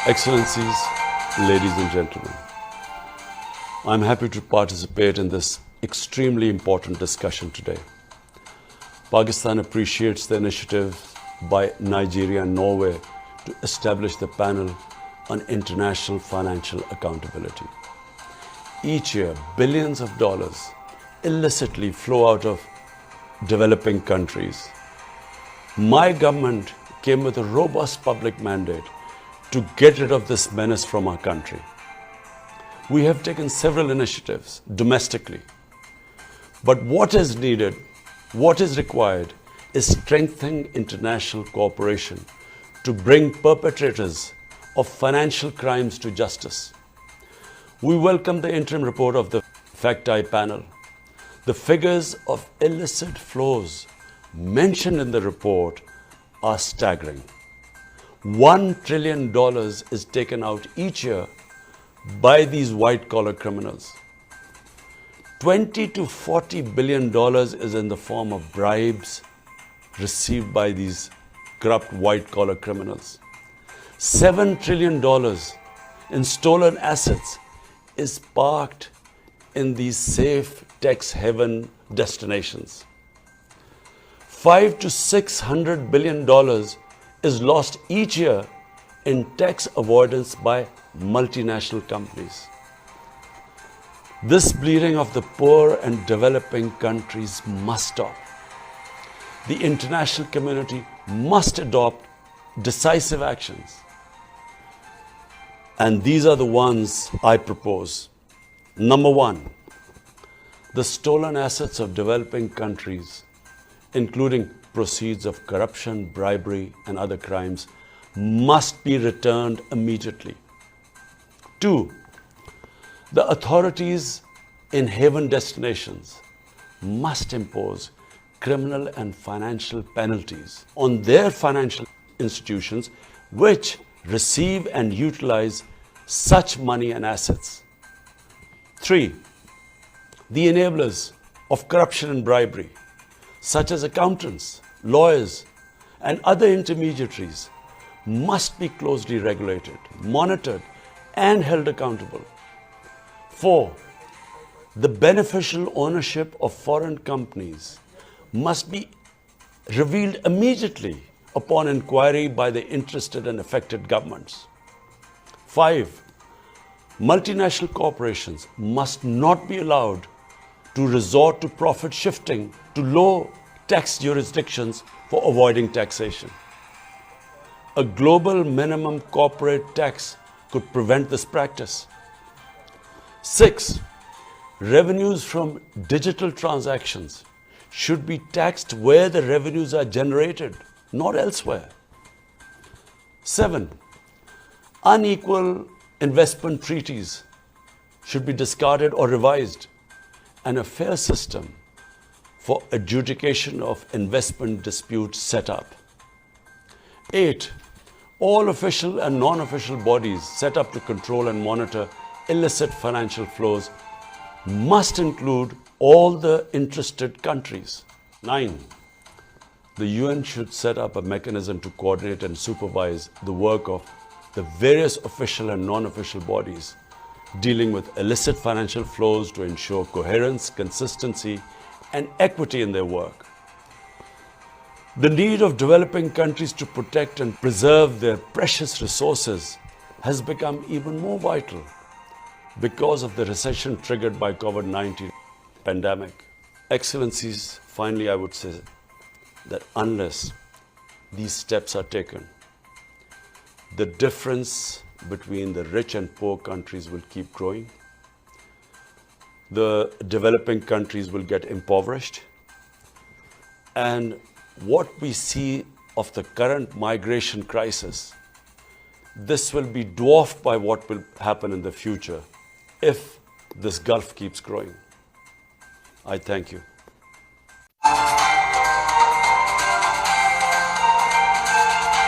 Excellencies, ladies and gentlemen, I'm happy to participate in this extremely important discussion today. Pakistan appreciates the initiative by Nigeria and Norway to establish the panel on international financial accountability. Each year, billions of dollars illicitly flow out of developing countries. My government came with a robust public mandate to get rid of this menace from our country. We have taken several initiatives domestically. But what is needed, what is required, is strengthening international cooperation to bring perpetrators of financial crimes to justice. We welcome the interim report of the FACT-I panel. The figures of illicit flows mentioned in the report are staggering. $1 trillion is taken out each year by these white-collar criminals. $20 to $40 billion is in the form of bribes received by these corrupt white-collar criminals. $7 trillion in stolen assets is parked in these safe tax haven destinations. $500 to $600 billion is lost each year in tax avoidance by multinational companies. This bleeding of the poor and developing countries must stop. The international community must adopt decisive actions. And these are the ones I propose. Number one, the stolen assets of developing countries, including proceeds of corruption, bribery, and other crimes, must be returned immediately. Two, the authorities in haven destinations must impose criminal and financial penalties on their financial institutions which receive and utilize such money and assets. Three, the enablers of corruption and bribery, such as accountants, lawyers, and other intermediaries, must be closely regulated, monitored, and held accountable. Four, the beneficial ownership of foreign companies must be revealed immediately upon inquiry by the interested and affected governments. Five, multinational corporations must not be allowed to resort to profit shifting to low tax jurisdictions for avoiding taxation. A global minimum corporate tax could prevent this practice. Six, revenues from digital transactions should be taxed where the revenues are generated, not elsewhere. Seven, unequal investment treaties should be discarded or revised, and a fair system for adjudication of investment disputes set up. Eight, all official and non-official bodies set up to control and monitor illicit financial flows must include all the interested countries. Nine, the UN should set up a mechanism to coordinate and supervise the work of the various official and non-official bodies dealing with illicit financial flows to ensure coherence, consistency, and equity in their work. The need of developing countries to protect and preserve their precious resources has become even more vital because of the recession triggered by COVID-19 pandemic. Excellencies, finally I would say that unless these steps are taken, the difference between the rich and poor countries will keep growing. The developing countries will get impoverished. And what we see of the current migration crisis, this will be dwarfed by what will happen in the future if this gulf keeps growing. I thank you.